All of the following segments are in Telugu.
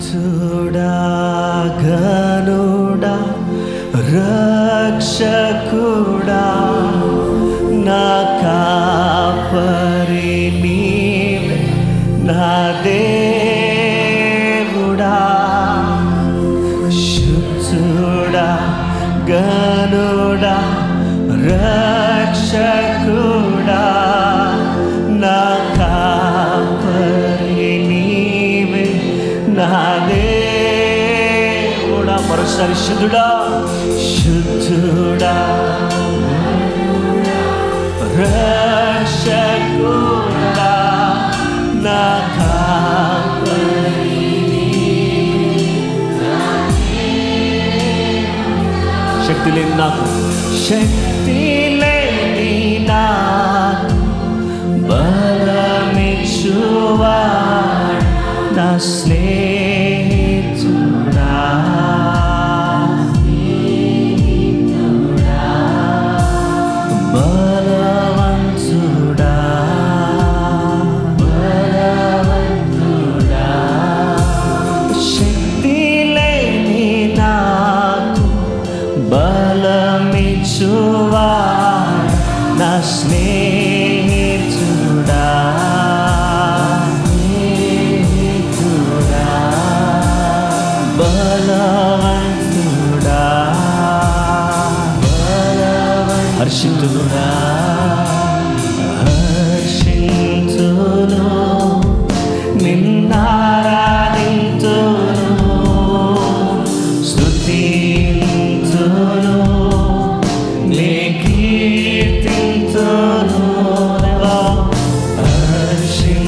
స్తుతుడా ఘనుడా రక్షకుడా నా కాపరి నీవే నా దేవుడా స్తుతుడా ఘనుడా రక్షకుడా నా కాపరి నీవే నా దేవుడా మరోసారి శుద్ధుడా శుద్ధుడా రక్షకుడా నా కాపరి శక్తి లేని నాకు శక్తి లేని నాకు బలమిచ్చువా నా స్నేహితుడా బలవంతుడా బలవంతుడా శక్తి లేని నాకు బలమిచ్చువా నా స్నేహితుడా బలవంతుడా హర్షితుడా హర్షితును నిన్నారాధింతును స్తుతింతును నీ కీర్తింతును హర్షింతును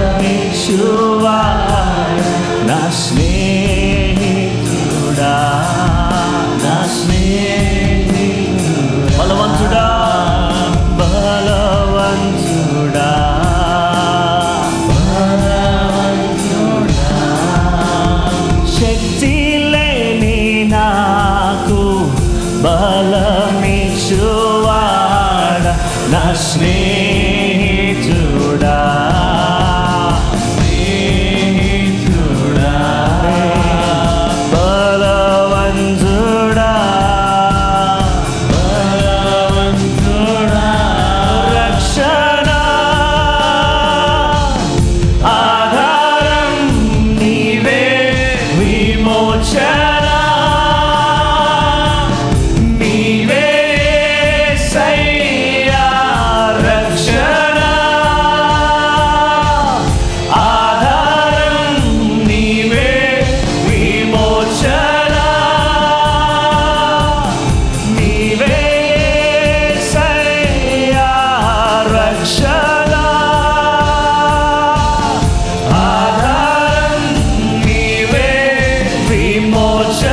బలమిచ్చువా నా స్నేహితుడా నా స్నేహితుడా బలవంతుడా బలవంతుడా బలవంతుడా శక్తి లేని నాకు బలమిచ్చువాడా నా స్నేహితుడా విమోచన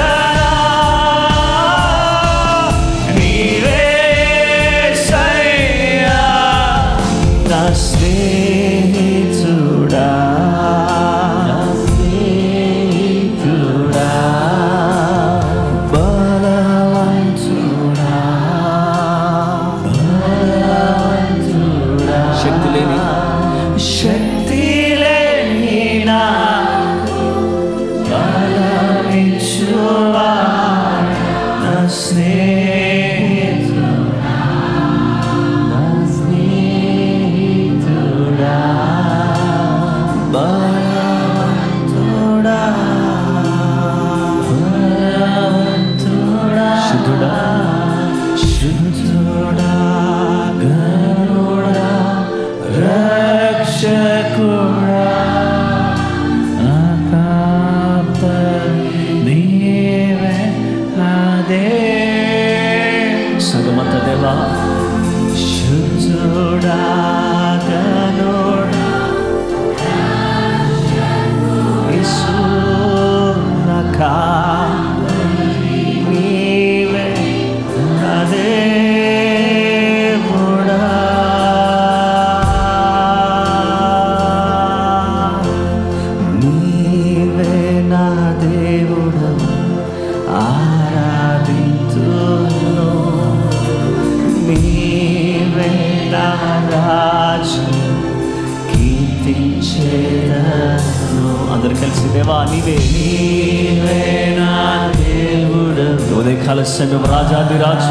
ఉదయకాల సమయం రాజాదిరాజు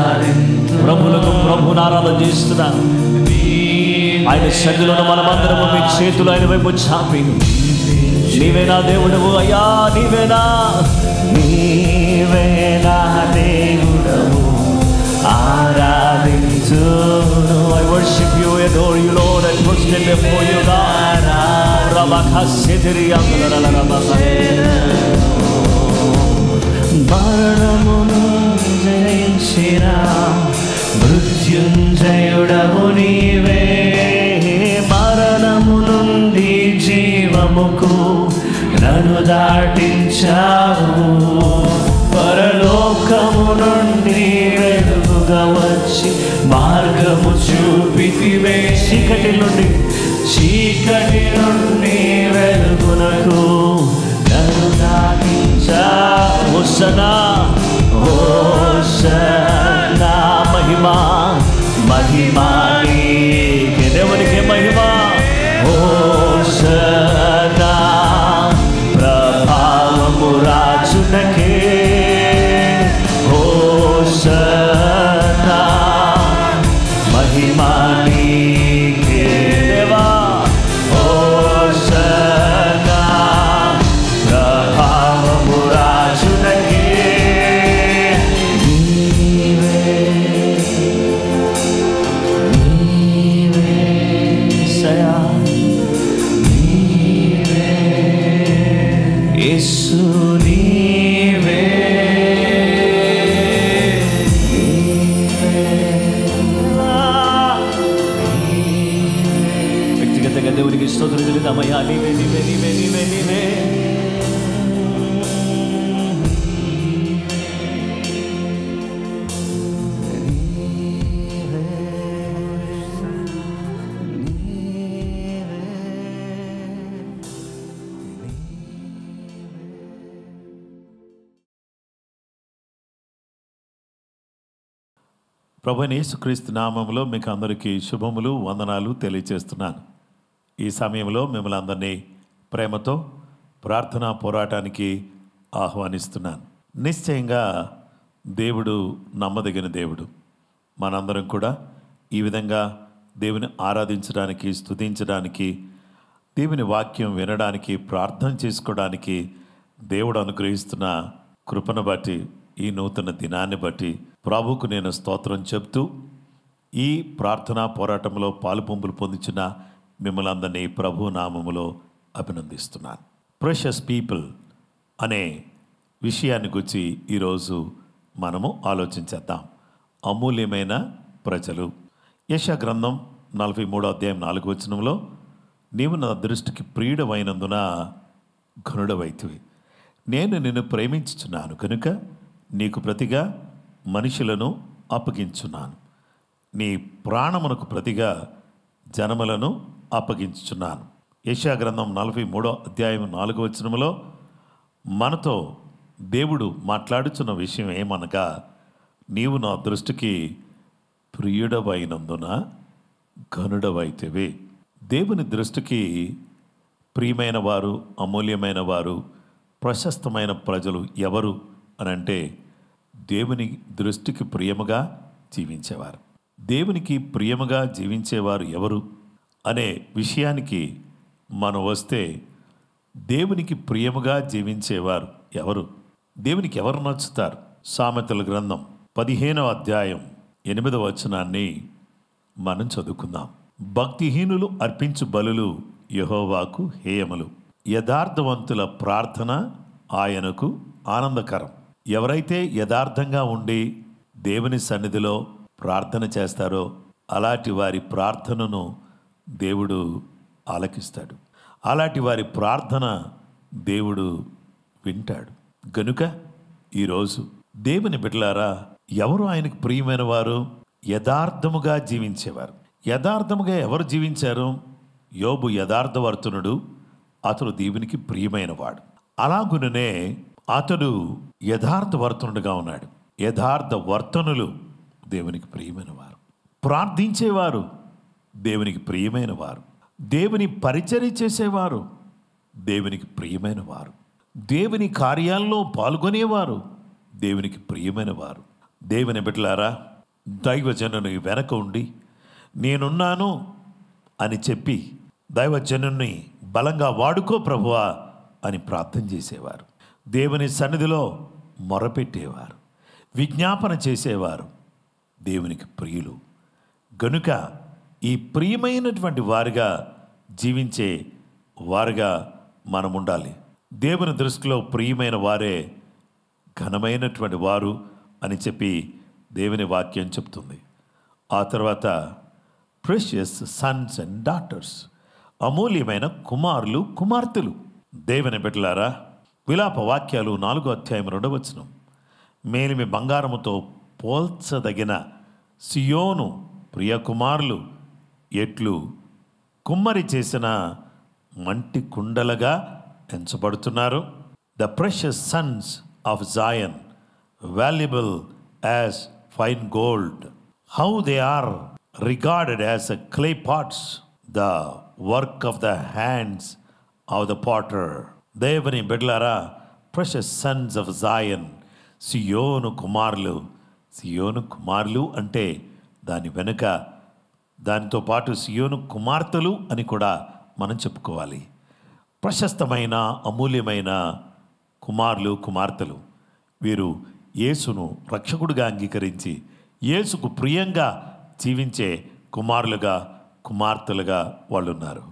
ప్రభులకు ప్రభుని ఆరాధన చేస్తున్నాను. ఆయన సన్నిధిలో మనమందరము మీ చేతులు ఆయన వైపు చాపి నీవేనా దేవుడవు అయ్యా, నీవేనా దేవుడవు ఆరాధించును. I worship you, adore you, Lord, and worship before you, God. మరణమును జయించిన మృత్యుంజయుడవు నీవే, మరణము నుండి జీవముకు నన్ను దాటించావు. పరలోకము నుండి వెలుగుగా వచ్చి మార్గము చూపితివే. చీకటి నుండి వెలుగునకు నన్ను దాటించావు. హోసన్నా హోసన్నా, మహిమా మహిమా నీకే, దేవునికి మహిమా. హోసన్నా ప్రభావము రాజునకే. హోసన్నా మహిమా నీకే దేవా. హోసన్నా ప్రభావము రాజునకే. వ్యక్తిగతంగా దేవునికి స్తోత్రం చెల్లిద్దామయ్యా. నీవే నీవే నీవే నీవే నీవే. ప్రభువైన యేసుక్రీస్తు నామములో మీకు అందరికీ శుభములు, వందనాలు తెలియజేస్తున్నాను. ఈ సమయంలో మిమ్మల్ని అందరినీ ప్రేమతో ప్రార్థనా పోరాటానికి ఆహ్వానిస్తున్నాను. నిశ్చయంగా దేవుడు నమ్మదగిన దేవుడు. మనందరం కూడా ఈ విధంగా దేవుని ఆరాధించడానికి, స్తుతించడానికి, దేవుని వాక్యం వినడానికి, ప్రార్థన చేసుకోవడానికి దేవుడు అనుగ్రహిస్తున్న కృపను బట్టి, ఈ నూతన దినాన్ని బట్టి ప్రభువుకు నేను స్తోత్రం చెప్తూ ఈ ప్రార్థనా పోరాటంలో పాలుపొంపులు పొందుచున్న మిమ్మల్ని అందరినీ ప్రభు నామములో అభినందిస్తున్నాను. ప్రెషస్ పీపుల్ అనే విషయాన్ని గురించి ఈరోజు మనము ఆలోచించేద్దాం. అమూల్యమైన ప్రజలు. యెషయా గ్రంథం 43:4 నీవు నా దృష్టికి ప్రియుడవైనందున ఘనుడవైతివి. నేను నిన్ను ప్రేమించుచున్నాను కనుక నీకు ప్రతిగా మనుషులను అప్పగించున్నాను. నీ ప్రాణమునకు ప్రతిగా జనములను అప్పగించుచున్నాను. యెషయా గ్రంథం 43:4 మనతో దేవుడు మాట్లాడుచున్న విషయం ఏమనగా, నీవు నా దృష్టికి ప్రియుడవైనందున ఘనుడవైతివి. దేవుని దృష్టికి ప్రియమైన వారు, అమూల్యమైన వారు, ప్రశస్తమైన ప్రజలు ఎవరు అనంటే దేవుని దృష్టికి ప్రియముగా జీవించేవారు. దేవునికి ప్రియముగా జీవించేవారు ఎవరు అనే విషయానికి మనం వస్తే, దేవునికి ప్రియముగా జీవించేవారు ఎవరు, దేవునికి ఎవరు నచ్చుతారు? సామెతల గ్రంథం 15:8 మనం చదువుకుందాం. భక్తిహీనులు అర్పించు బలులు యెహోవాకు హేయములు, యథార్థవంతుల ప్రార్థన ఆయనకు ఆనందకరం. ఎవరైతే యథార్థంగా ఉండి దేవుని సన్నిధిలో ప్రార్థన చేస్తారో అలాంటి వారి ప్రార్థనను దేవుడు ఆలకిస్తాడు. అలాంటి వారి ప్రార్థన దేవుడు వింటాడు. గనుక ఈరోజు దేవుని బిడ్డలారా, ఎవరు ఆయనకు ప్రియమైన వారు? యథార్థముగా జీవించేవారు. యథార్థముగా ఎవరు జీవించారు? యోబు యథార్థవర్తనుడు, అతడు దేవునికి ప్రియమైన వాడు. అలాగుననే అతడు యథార్థవర్తనుడుగా ఉన్నాడు. యథార్థ వర్తనులు దేవునికి ప్రియమైన వారు. ప్రార్థించేవారు దేవునికి ప్రియమైన వారు. దేవుని పరిచర్య చేసేవారు దేవునికి ప్రియమైన వారు. దేవుని కార్యాల్లో పాల్గొనేవారు దేవునికి ప్రియమైన వారు. దేవుని బిడ్డలారా, దైవజనుని వెనక ఉండి నేనున్నాను అని చెప్పి దైవజనుని బలంగా వాడుకో ప్రభువా అని ప్రార్థన చేసేవారు. దేవుని సన్నిధిలో మొరపెట్టేవారు, విజ్ఞాపన చేసేవారు దేవునికి ప్రియులు. గనుక ఈ ప్రియమైనటువంటి వారిగా జీవించే వారుగా మనం ఉండాలి. దేవుని దృష్టిలో ప్రియమైన వారే ఘనమైనటువంటి వారు అని చెప్పి దేవుని వాక్యం చెప్తుంది. ఆ తర్వాత ప్రెషియస్ సన్స్ అండ్ డాటర్స్, అమూల్యమైన కుమారులు కుమార్తెలు. దేవుని బిడ్డలారా, విలాప వాక్యాలు 4వ అధ్యాయం 2వ వచనం, మేలిమి బంగారముతో పోల్చదగిన సియోను ప్రియ కుమారులు ఎట్లు కుమ్మరి చేసిన మంటి కుండలుగా ఎంచబడుతున్నారు. The precious sons of Zion, valuable as fine gold, how they are regarded as clay pots, the work of the hands of the potter. దేవుని బిడ్డలారా, ప్రెషియస్ సన్స్ ఆఫ్ జాయన్, సియోను కుమారులు. సియోను కుమారులు అంటే దాని వెనుక దానితో పాటు సియోను కుమార్తెలు అని కూడా మనం చెప్పుకోవాలి. ప్రశస్తమైన అమూల్యమైన కుమారులు కుమార్తెలు. వీరు యేసును రక్షకుడిగా అంగీకరించి యేసుకు ప్రియంగా జీవించే కుమారులుగా కుమార్తెలుగా వాళ్ళు ఉన్నారు.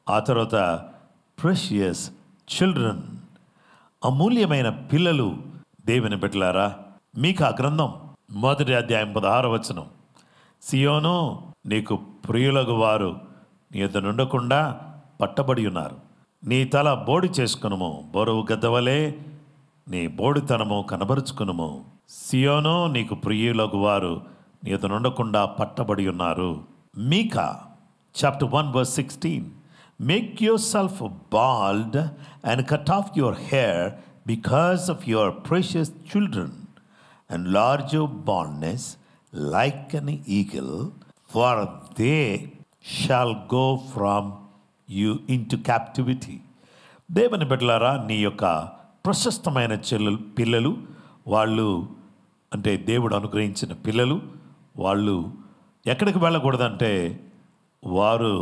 ఆ తర్వాత ప్రెషియస్ చిల్డ్రన్, అమూల్యమైన పిల్లలు. దేవుని బిడ్డలారా, మీకా గ్రంథం 1వ అధ్యాయం 16వ వచనం, సియోను నీకు ప్రియులగు వారు నీ యొద్ద నుండకుండా పట్టబడి ఉన్నారు. నీ తల బోడి చేసుకునుము, బరువు గద్దవలే నీ బోడితనము కనబరుచుకునుము. సియోను నీకు ప్రియులగు వారు నీ యొద్ద నుండకుండా పట్టబడి ఉన్నారు. మీకా chapter 1 verse 16, make yourself bald and cut off your hair because of your precious children, and enlarge your baldness like an eagle, for they shall go from you into captivity. దేవుని బిడ్డలారా, నీ యొక్క ప్రశస్తమైన పిల్లలు, వాళ్ళు అంటే దేవుడు అనుగ్రహించిన పిల్లలు, వాళ్ళు ఎక్కడికి వెళ్ళకూడదంటే వారు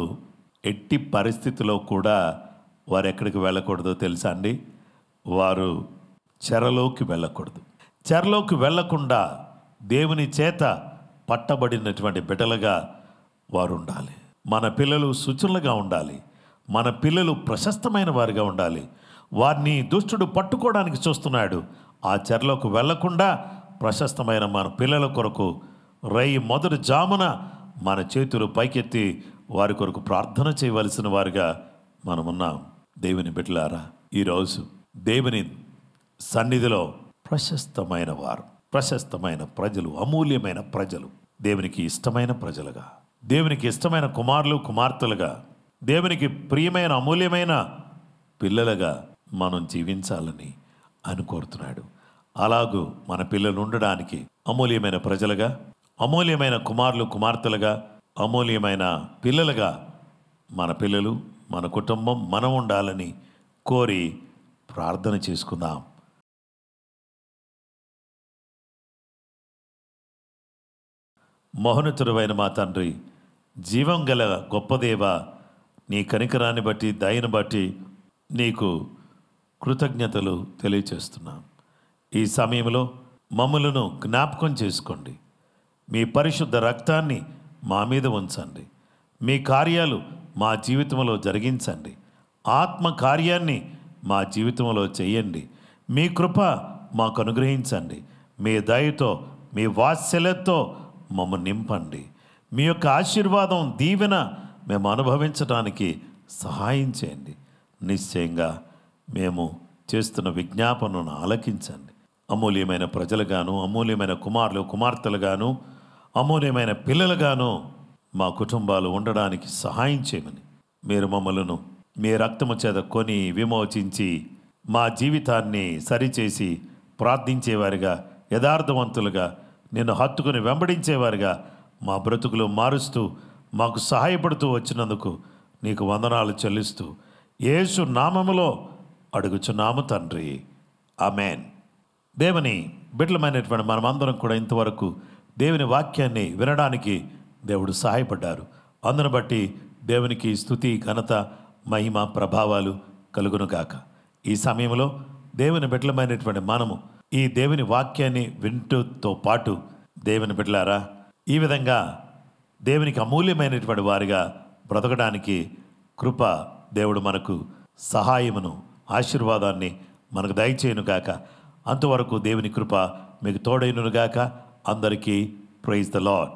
ఎట్టి పరిస్థితిలో కూడా వారు ఎక్కడికి వెళ్ళకూడదో తెలుసా అండి? వారు చెరలోకి వెళ్ళకూడదు. చెరలోకి వెళ్ళకుండా దేవుని చేత పట్టబడినటువంటి బిడ్డలుగా వారు ఉండాలి. మన పిల్లలు సూచనలుగా ఉండాలి. మన పిల్లలు ప్రశస్తమైన వారిగా ఉండాలి. వారిని దుష్టుడు పట్టుకోవడానికి చూస్తున్నాడు. ఆ చెరలోకి వెళ్లకుండా ప్రశస్తమైన మన పిల్లల కొరకు మొదటి జామున మన చేతులు పైకెత్తి వారి కొరకు ప్రార్థన చేయవలసిన వారిగా మనమున్నాం. దేవుని బిడ్డలారా, ఈరోజు దేవుని సన్నిధిలో ప్రశస్తమైన వారు, ప్రశస్తమైన ప్రజలు, అమూల్యమైన ప్రజలు, దేవునికి ఇష్టమైన ప్రజలుగా, దేవునికి ఇష్టమైన కుమారులు కుమార్తెలుగా, దేవునికి ప్రియమైన అమూల్యమైన పిల్లలుగా మనం జీవించాలని ఆయన కోరుతున్నాడు. అలాగూ మన పిల్లలు ఉండడానికి అమూల్యమైన ప్రజలుగా, అమూల్యమైన కుమారులు కుమార్తెలుగా, అమూల్యమైన పిల్లలుగా మన పిల్లలు, మన కుటుంబం, మనం ఉండాలని కోరి ప్రార్థన చేసుకుందాం. మహోన్నతుడైన మా తండ్రి, జీవం గల గొప్ప దేవ, నీ కనికరాన్ని బట్టి దయను బట్టి నీకు కృతజ్ఞతలు తెలియచేస్తున్నాం. ఈ సమయంలో మమ్ములను జ్ఞాపకం చేసుకోండి. మీ పరిశుద్ధ రక్తాన్ని మా మీద ఉంచండి. మీ కార్యాలు మా జీవితంలో జరిగించండి. ఆత్మ కార్యాన్ని మా జీవితంలో చేయండి. మీ కృప మాకు అనుగ్రహించండి. మీ దయతో, మీ వాత్సల్యంతో మమ్మల్ని నింపండి. మీ యొక్క ఆశీర్వాదం, దీవెన మేము అనుభవించడానికి సహాయం చేయండి. నిశ్చయంగా మేము చేస్తున్న విజ్ఞాపనను ఆలకించండి. అమూల్యమైన ప్రజలుగాను, అమూల్యమైన కుమారులు కుమార్తెలుగాను, అమూల్యమైన పిల్లలుగాను మా కుటుంబాలు ఉండడానికి సహాయం చేయమని మీరు మమ్మలను మీ రక్తము చేత కొని విమోచించి మా జీవితాన్ని సరిచేసి ప్రార్థించేవారిగా, యథార్థవంతులుగా, నిన్ను హత్తుకుని వెంబడించేవారిగా మా బ్రతుకులు మారుస్తూ మాకు సహాయపడుతూ వచ్చినందుకు నీకు వందనాలు చెల్లిస్తూ యేసు నామములో అడుగుచున్నాము తండ్రి, ఆమెన్. దేవుని బిడ్డలమైనటువంటి మనమందరం కూడా ఇంతవరకు దేవుని వాక్యాన్ని వినడానికి దేవుడు సహాయపడ్డారు. అందును బట్టి దేవునికి స్తుతి, ఘనత, మహిమ, ప్రభావాలు కలుగునుగాక. ఈ సమయంలో దేవుని బిడ్డలమైనటువంటి మనము ఈ దేవుని వాక్యాన్ని వింటూతో పాటు దేవుని బిడ్డలారా, ఈ విధంగా దేవునికి అమూల్యమైనటువంటి వారిగా బ్రతకడానికి కృప దేవుడు మనకు సహాయమును, ఆశీర్వాదాన్ని మనకు దయచేయునుగాక. అంతవరకు దేవుని కృప మీకు తోడైనుగాక. అందరికీ ప్రైజ్ ద లార్డ్.